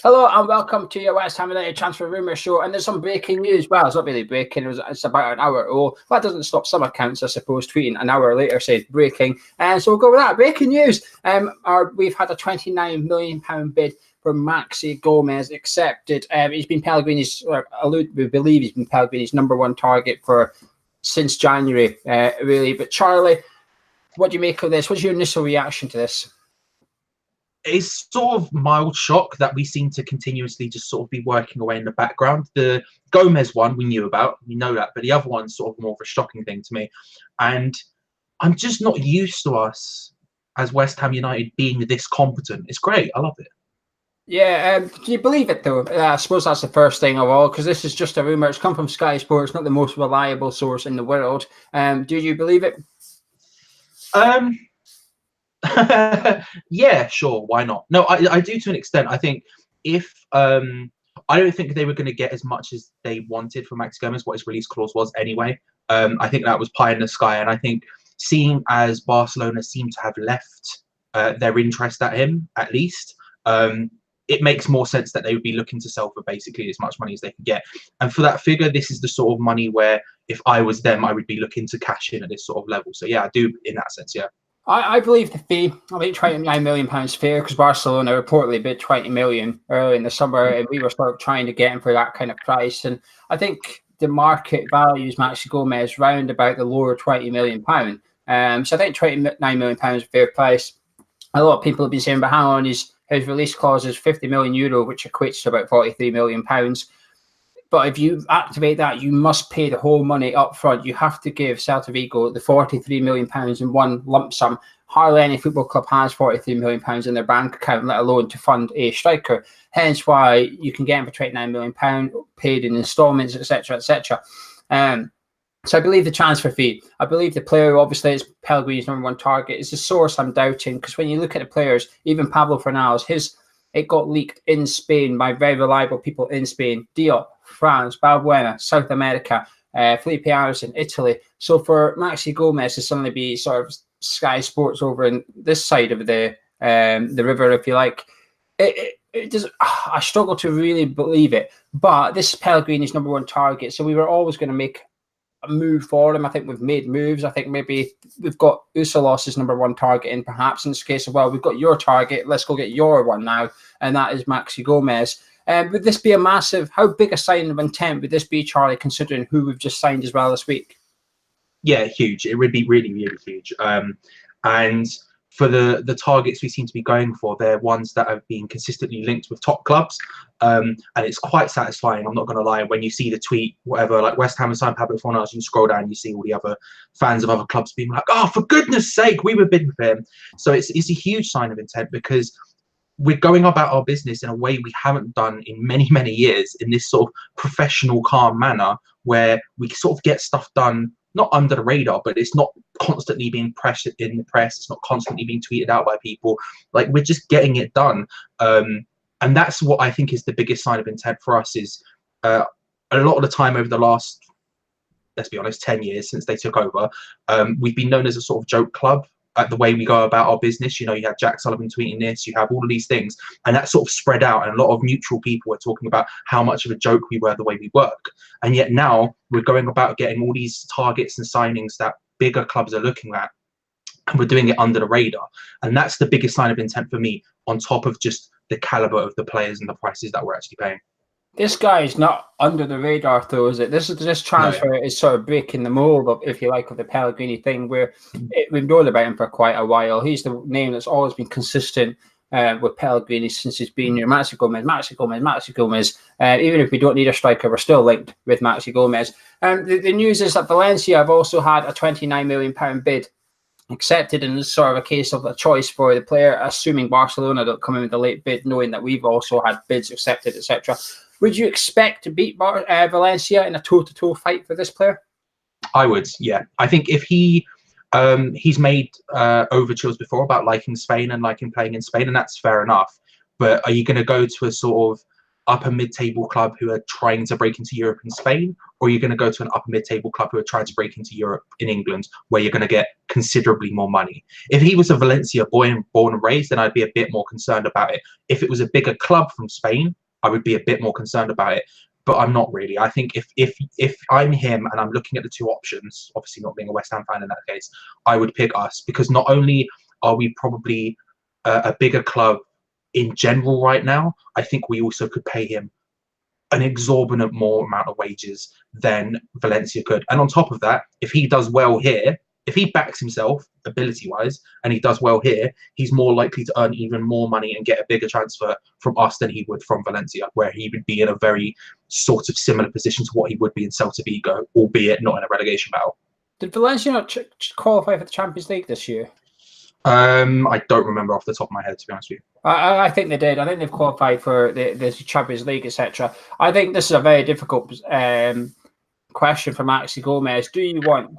Hello and welcome to your West Ham United Transfer Rumour Show. And there's some breaking news. Well, it's not really breaking. It's about an hour old. That doesn't stop some accounts, I suppose, tweeting an hour later saying breaking. And so we'll go with that. Breaking news. We've had a £29 million bid for Maxi Gomez accepted. He's been Pellegrini's, we believe he's been Pellegrini's number one target since January, really. But Charlie, what do you make of this? What's your initial reaction to this? It's sort of mild shock that we seem to continuously just sort of be working away in the background. The Gomez one we knew about, we know that, but the other one's sort of more of a shocking thing to me. And I'm just not used to us as West Ham United being this competent. It's great. I love it. Yeah, do you believe it though? I suppose that's the first thing of all, because this is just a rumour. It's come from Sky Sports, not the most reliable source in the world. Do you believe it? Yeah, sure, why not? No, I do to an extent. I think if I don't think they were going to get as much as they wanted from Maxi Gomez, what his release clause was anyway. I think that was pie in the sky, and I think seeing as Barcelona seem to have left their interest at him, at least, it makes more sense that they would be looking to sell for basically as much money as they could get. And for that figure, this is the sort of money where if I was them, I would be looking to cash in at this sort of level. So yeah, I do in that sense, yeah. I believe the fee. I think £29 million fair, because Barcelona reportedly bid 20 million early in the summer, and we were sort of trying to get him for that kind of price. And I think the market values Maxi Gomez round about the lower £20 million. So I think £29 million is a fair price. A lot of people have been saying, but hang on, his release clause is €50 million, which equates to about £43 million. But if you activate that, you must pay the whole money up front. You have to give Celta Vigo the £43 million in one lump sum. Hardly any football club has £43 million in their bank account, let alone to fund a striker. Hence why you can get him for £29 million paid in instalments, etc., etc. So I believe the transfer fee. I believe the player, obviously, is Pellegrini's number one target. It's the source I'm doubting, because when you look at the players, even Pablo Fornals, it got leaked in Spain by very reliable people in Spain. Diop, France, Balbuena, South America, Felipe Aros in Italy. So for Maxi Gomez to suddenly be sort of Sky Sports over in this side of the river, if you like, it does. I struggle to really believe it. But this is Pellegrini's number one target, so we were always going to make a move for him. I think we've made moves. I think maybe we've got Usalos' number one target in, perhaps in this case of, well, we've got your target, let's go get your one now, and that is Maxi Gomez. Would this be a massive, how big a sign of intent would this be, Charlie, considering who we've just signed as well this week? Yeah, huge. It would be really, really huge. And for the targets we seem to be going for, they're ones that have been consistently linked with top clubs. And it's quite satisfying, I'm not going to lie, when you see the tweet, whatever, like West Ham signed Pablo Fornals, you scroll down, you see all the other fans of other clubs being like, oh, for goodness sake, we were bidding for him. So it's a huge sign of intent, because we're going about our business in a way we haven't done in many, many years, in this sort of professional, calm manner, where we sort of get stuff done, not under the radar, but it's not constantly being pressured in the press. It's not constantly being tweeted out by people. Like, we're just getting it done. And that's what I think is the biggest sign of intent for us, is a lot of the time over the last, let's be honest, 10 years since they took over, we've been known as a sort of joke club. The way we go about our business, you know, you have Jack Sullivan tweeting this, you have all of these things, and that sort of spread out, and a lot of neutral people are talking about how much of a joke we were the way we work. And yet now we're going about getting all these targets and signings that bigger clubs are looking at, and we're doing it under the radar. And that's the biggest sign of intent for me, on top of just the caliber of the players and the prices that we're actually paying. This guy is not under the radar, though, is it? This transfer is sort of breaking the mold, of, if you like, of the Pellegrini thing, where we've known about him for quite a while. He's the name that's always been consistent with Pellegrini since he's been here. Maxi Gomez, Maxi Gomez, Maxi Gomez. Even if we don't need a striker, we're still linked with Maxi Gomez. The news is that Valencia have also had a £29 million bid accepted, and it's sort of a case of a choice for the player, assuming Barcelona don't come in with a late bid, knowing that we've also had bids accepted, etc. Would you expect to beat Valencia in a toe-to-toe fight for this player? I would, yeah. I think if he's made overtures before about liking Spain and liking playing in Spain, and that's fair enough. But are you going to go to a sort of upper mid-table club who are trying to break into Europe in Spain, or are you going to go to an upper mid-table club who are trying to break into Europe in England, where you're going to get considerably more money? If he was a Valencia boy and born and raised, then I'd be a bit more concerned about it. If it was a bigger club from Spain, I would be a bit more concerned about it. But I'm not really. I think if I'm him and I'm looking at the two options, obviously not being a West Ham fan in that case, I would pick us, because not only are we probably a bigger club in general right now, I think we also could pay him an exorbitant more amount of wages than Valencia could. And on top of that, if he does well here, if he backs himself ability-wise and he does well here, he's more likely to earn even more money and get a bigger transfer from us than he would from Valencia, where he would be in a very sort of similar position to what he would be in Celta Vigo, albeit not in a relegation battle. Did Valencia not qualify for the Champions League this year? I don't remember off the top of my head, to be honest with you. I think they did. I think they've qualified for the Champions League, etc. I think this is a very difficult question for Maxi Gomez. Do you want...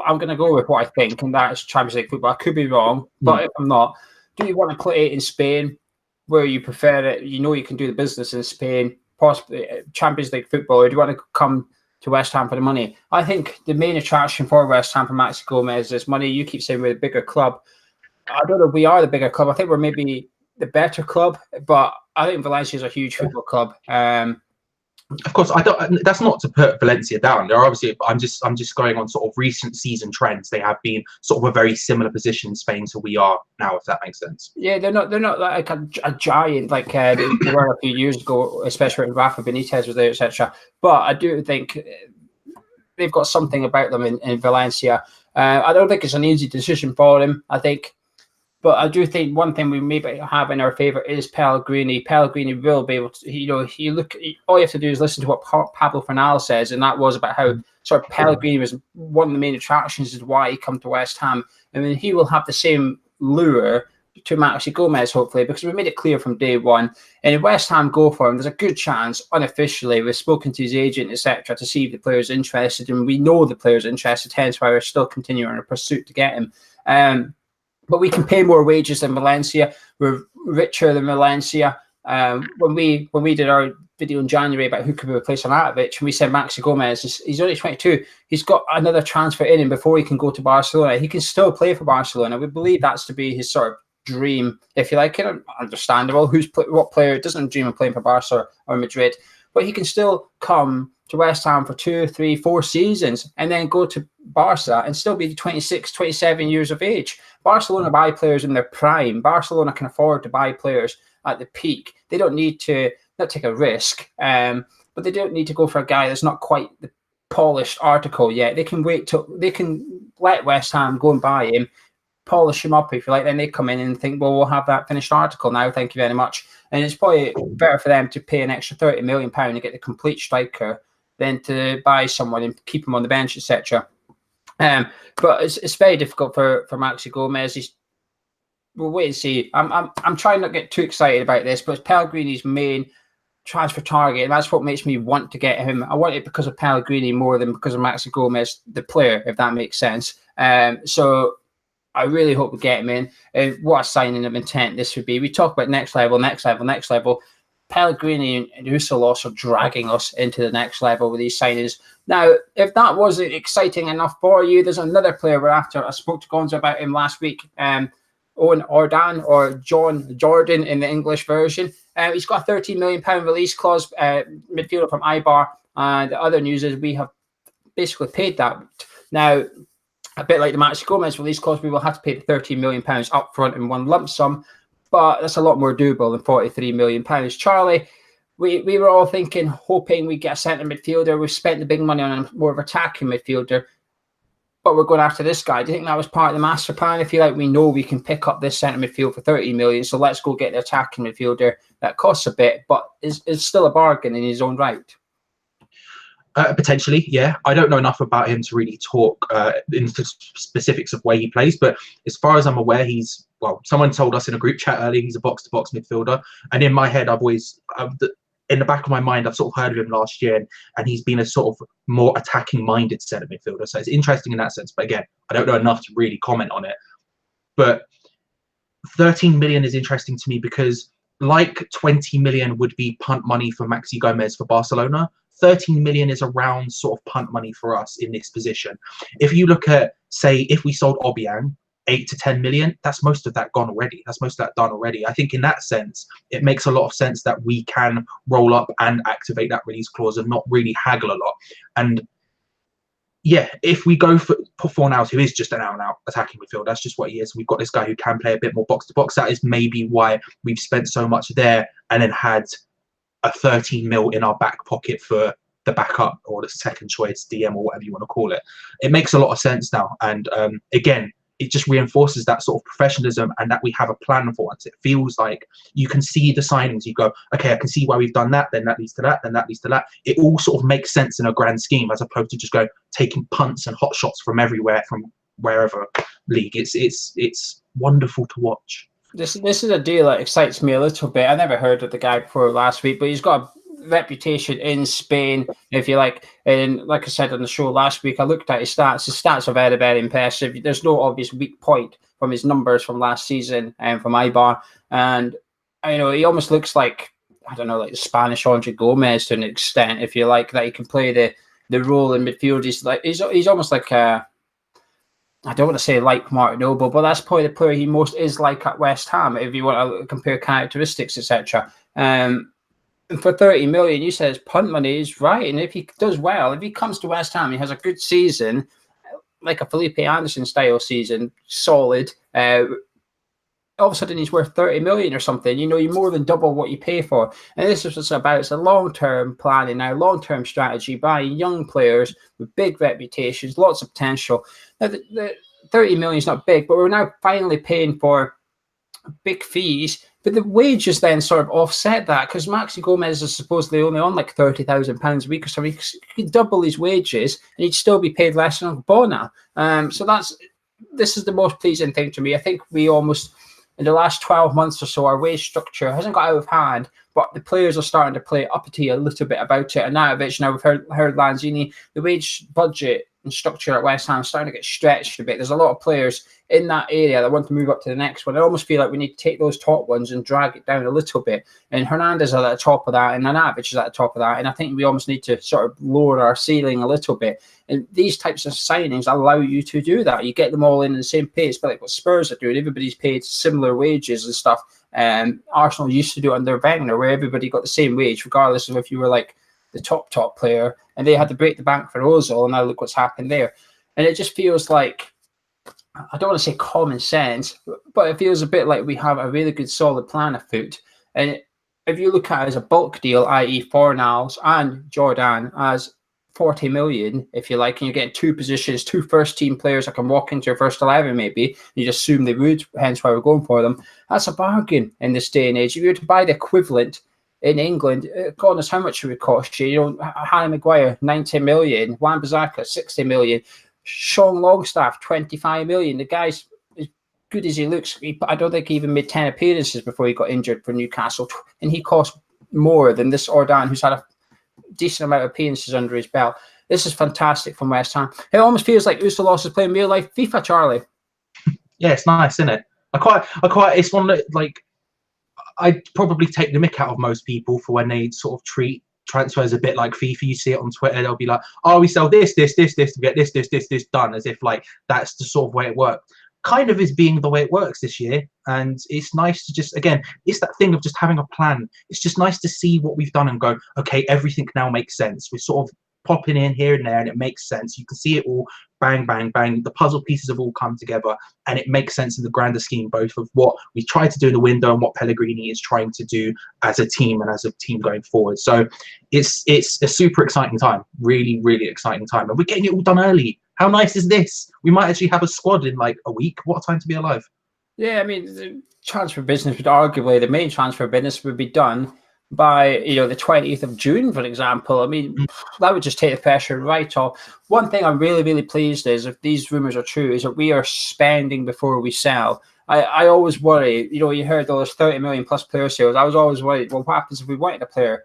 I'm going to go with what I think, and that's Champions League football. I could be wrong, but if I'm not, do you want to play it in Spain, where you prefer it? You know you can do the business in Spain, possibly Champions League football, or do you want to come to West Ham for the money? I think the main attraction for West Ham for Maxi Gomez is money. You keep saying we're the bigger club. I don't know if we are the bigger club. I think we're maybe the better club, but I think Valencia is a huge football club. Of course, I don't. That's not to put Valencia down. They're obviously. I'm just going on sort of recent season trends. They have been sort of a very similar position in Spain to we are now, if that makes sense. Yeah, they're not like a giant like they were a few years ago, especially when Rafa Benitez was there, etc. But I do think they've got something about them in Valencia. I don't think it's an easy decision for them. But I do think one thing we maybe have in our favour is Pellegrini. Pellegrini will be able to, all you have to do is listen to what Pablo Fornals says, and that was about how sort of Pellegrini was one of the main attractions is why he come to West Ham. I mean, he will have the same lure to Maxi Gomez, hopefully, because we made it clear from day one. And if West Ham go for him, there's a good chance, unofficially, we've spoken to his agent, etc., to see if the player's interested, and we know the player's interested, hence why we're still continuing our pursuit to get him. But we can pay more wages than Valencia. We're richer than Valencia. When we did our video in January about who could replace Arnautovic, and we said Maxi Gomez, he's only 22. He's got another transfer in him before he can go to Barcelona. He can still play for Barcelona. We believe that's to be his sort of dream, if you like. Understandable. What player doesn't dream of playing for Barca or Madrid? But he can still come to West Ham for 2, 3, 4 seasons and then go to Barca and still be 26, 27 years of age. Barcelona buy players in their prime. Barcelona can afford to buy players at the peak. They don't need to not take a risk, but they don't need to go for a guy that's not quite the polished article yet. They can wait till they can let West Ham go and buy him, polish him up, if you like. Then they come in and think, well, we'll have that finished article now. Thank you very much. And it's probably better for them to pay an extra £30 million and get the complete striker than to buy someone and keep him on the bench, etc. But it's very difficult for Maxi Gomez. We'll wait and see. I'm trying not to get too excited about this, but it's Pellegrini's main transfer target, and that's what makes me want to get him. I want it because of Pellegrini more than because of Maxi Gomez, the player, if that makes sense. So I really hope we get him in. What a signing of intent this would be. We talk about next level. Pellegrini and Usalos are dragging us into the next level with these signings. Now, if that wasn't exciting enough for you, there's another player we're after. I spoke to Gonzo about him last week. Owen Ordan, or Joan Jordan in the English version. He's got a £13 million release clause, midfielder from Eibar. The other news is we have basically paid that. Now, a bit like the Maxi Gomez release clause, we will have to pay the £13 million up front in one lump sum, but that's a lot more doable than £43 million. Charlie, we were all thinking, hoping we get a centre midfielder. We've spent the big money on a more of attacking midfielder, but we're going after this guy. Do you think that was part of the master plan? If you like, we know we can pick up this centre midfield for £30 million, so let's go get the attacking midfielder. That costs a bit, but is still a bargain in his own right. Potentially, yeah. I don't know enough about him to really talk into specifics of where he plays, but as far as I'm aware, someone told us in a group chat earlier, he's a box-to-box midfielder. And in my head, in the back of my mind, I've sort of heard of him last year, and he's been a sort of more attacking-minded centre midfielder. So it's interesting in that sense. But again, I don't know enough to really comment on it. But 13 million is interesting to me because like 20 million would be punt money for Maxi Gomez for Barcelona. 13 million is around sort of punt money for us in this position. If you look at, say, if we sold Obiang, 8 to 10 million, that's most of that gone already. That's most of that done already. I think in that sense, it makes a lot of sense that we can roll up and activate that release clause and not really haggle a lot. And yeah, if we go for Fornals, who is just an out-and-out attacking midfield, that's just what he is. We've got this guy who can play a bit more box-to-box. That is maybe why we've spent so much there and then had a 13 mil in our back pocket for the backup or the second choice DM or whatever you want to call it. It makes a lot of sense now. And again, it just reinforces that sort of professionalism and that we have a plan for once. It feels like you can see the signings. You go, okay, I can see why we've done that. Then that leads to that. Then that leads to that. It all sort of makes sense in a grand scheme as opposed to just go taking punts and hot shots from everywhere, from wherever league. It's wonderful to watch. This is a deal that excites me a little bit. I never heard of the guy before last week, but he's got a reputation in Spain, if you like. And like I said on the show last week, I looked at his stats. His stats are very, very impressive. There's no obvious weak point from his numbers from last season and from Ibar. And you know, he almost looks like, I don't know, like the Spanish Joan Gomez to an extent, if you like, that he can play the role in midfield. He's almost like a, I don't want to say like Martin Noble, but that's probably the player he most is like at West Ham, if you want to compare characteristics, etc. And for 30 million, you said his punt money is right. And if he does well, if he comes to West Ham, he has a good season, like a Felipe Anderson style season, solid. All of a sudden, he's worth 30 million or something. You know, you more than double what you pay for. And this is what it's about. It's a long-term planning now, long-term strategy, buying young players with big reputations, lots of potential. Now, the 30 million is not big, but we're now finally paying for big fees, but the wages then sort of offset that because Maxi Gomez is supposedly only on like £30,000 a week or something. He could double his wages and he'd still be paid less than Bona. So this is the most pleasing thing to me. I think we almost, in the last 12 months or so, our wage structure hasn't got out of hand, but the players are starting to play uppity a little bit about it. And now we've heard Lanzini, the wage budget and structure at West Ham is starting to get stretched a bit. There's a lot of players in that area that want to move up to the next one. I almost feel like we need to take those top ones and drag it down a little bit. And Hernandez is at the top of that, and Nanavich is at the top of that. And I think we almost need to sort of lower our ceiling a little bit. And these types of signings allow you to do that. You get them all in the same pace, but like what Spurs are doing, everybody's paid similar wages and stuff. Arsenal used to do it under Wenger, where everybody got the same wage, regardless of if you were like the top player, and they had to break the bank for Ozil, and now look what's happened there. And it just feels like, I don't want to say common sense, but it feels a bit like we have a really good solid plan afoot. And if you look at it as a bulk deal, i.e. Fornals and Jordan as 40 million, if you like, and you're getting two positions, two first team players that can walk into your first 11 maybe, you just assume they would, hence why we're going for them. That's a bargain in this day and age. If you were to buy the equivalent in England, God knows how much it would cost you. You know, Harry Maguire, 90 million, Wan-Bissaka, 60 million, Sean Longstaff, 25 million. The guy's as good as he looks. I don't think he even made 10 appearances before he got injured for Newcastle, and he cost more than this Jordan, who's had a decent amount of appearances under his belt. This is fantastic from West Ham. It almost feels like Ustolos is playing real life FIFA, Charlie. Yeah, it's nice, isn't it? I quite. It's one that, like, I'd probably take the mick out of most people for when they sort of treat transfers a bit like FIFA. You see it on Twitter, they'll be like, oh, we sell this to get this done, as if like that's the sort of way it works. Kind of is being the way it works this year. And it's nice to just, again, it's that thing of just having a plan. It's just nice to see what we've done and go, okay, everything now makes sense. We're sort of popping in here and there and it makes sense. You can see it all, bang, bang, bang. The puzzle pieces have all come together and it makes sense in the grander scheme, both of what we tried to do in the window and what Pellegrini is trying to do as a team and as a team going forward. So it's a super exciting time, really, really exciting time. And we're getting it all done early. How nice is this? We might actually have a squad in like a week. What a time to be alive. Yeah, I mean, the transfer business would arguably, the main transfer business would be done by, you know, the 20th of June, for example. I mean, that would just take the pressure right off. One thing I'm really, really pleased is, if these rumours are true, is that we are spending before we sell. I always worry, you know, you heard those 30 million plus player sales. I was always worried, well, what happens if we wanted a player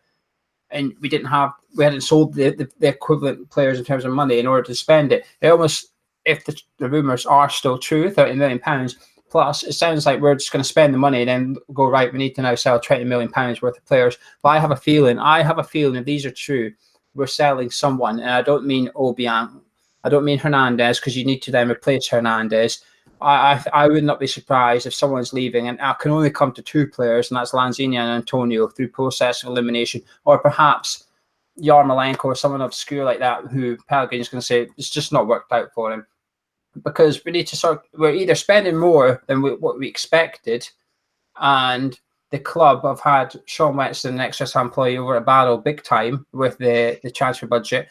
and we hadn't sold the equivalent players in terms of money in order to spend it? It almost, if the rumours are still true, £30 million, Plus, it sounds like we're just going to spend the money and then go, right, we need to now sell £20 million worth of players. But I have a feeling if these are true, we're selling someone. And I don't mean Obiang. I don't mean Hernandez, because you need to then replace Hernandez. I would not be surprised if someone's leaving, and I can only come to 2 players, and that's Lanzini and Antonio, through process of elimination, or perhaps Yarmolenko or someone obscure like that who Pellegrini's going to say it's just not worked out for him. Because we need to we're either spending more than what we expected, and the club have had Sean Wetson, an ex-West employee, over a battle big time with the transfer budget.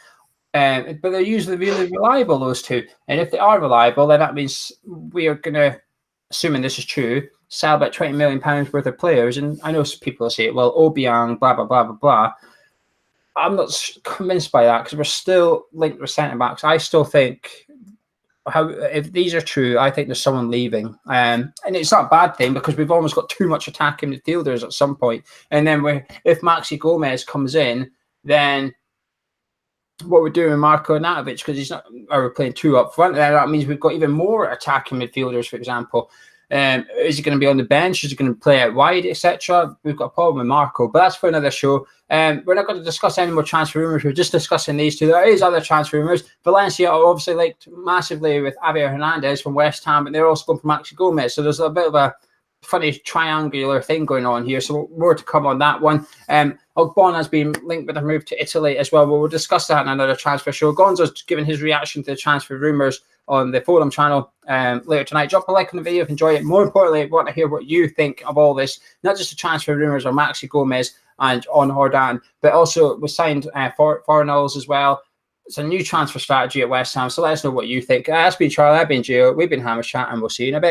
But they're usually really reliable, those two. And if they are reliable, then that means we are going to, assuming this is true, sell about £20 million worth of players. And I know people say, well, Obiang, blah, blah, blah, blah, blah. I'm not convinced by that, because we're still linked with centre-backs. I still think, if these are true, I think there's someone leaving. And it's not a bad thing, because we've almost got too much attacking midfielders at some point. And then if Maxi Gomez comes in, then what we're doing with Marko Arnautovic, because he's not, or we're playing 2 up front, then that means we've got even more attacking midfielders, for example. Is he going to be on the bench? Is he going to play out wide, etc.? We've got a problem with Marco, but that's for another show. We're not going to discuss any more transfer rumours. We're just discussing these 2. There is other transfer rumours. Valencia are obviously linked massively with Javier Hernandez from West Ham, but they're also going for Maxi Gomez. So there's a bit of a funny triangular thing going on here. So more to come on that one. Ogbon has been linked with a move to Italy as well. We'll discuss that in another transfer show. Gonzo's given his reaction to the transfer rumours on the forum channel later tonight. Drop a like on the video if you enjoy it. More importantly, I want to hear what you think of all this, not just the transfer rumours on Maxi Gomez and on Jordan, but also we signed Fornals as well. It's a new transfer strategy at West Ham, so let us know what you think. That's been Charlie, I've been Geo, we've been Hammer Chat, and we'll see you in a bit.